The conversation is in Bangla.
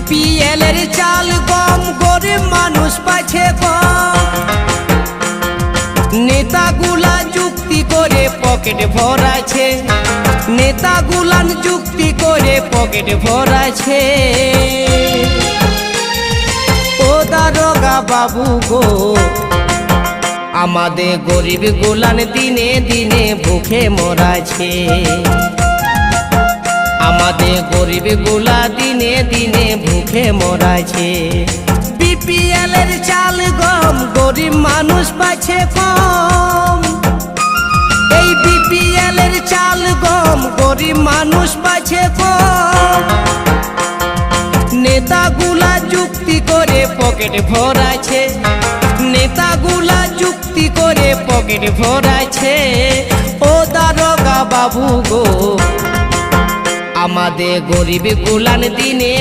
বিপিএল এর চাল গম গরিব মানুষ পাচ্ছে কম। নেতাগুলা যুক্তি করে পকেট ভরাছে, নেতাগুলান যুক্তি করে পকেট ভরাছে। ও দারোগা বাবু গো, আমাদের গরিব গুলান দিনে দিনে ভুখে মরাছে। আমাদের গরিব গুলা দিনে দিনে ভুখে মরাছে। বিপিএল এর চাল গম গরিব মানুষ পাচ্ছে কম। এই বিপিএল এর চাল গম গরিব মানুষ পাচ্ছে কম। নেতাগুলা যুক্তি করে পকেট ভরাছে, নেতাগুলা যুক্তি করে পকেট ভরাছে। ও দারোগা বাবু গো, আমাদের গরিব গুলান দিনে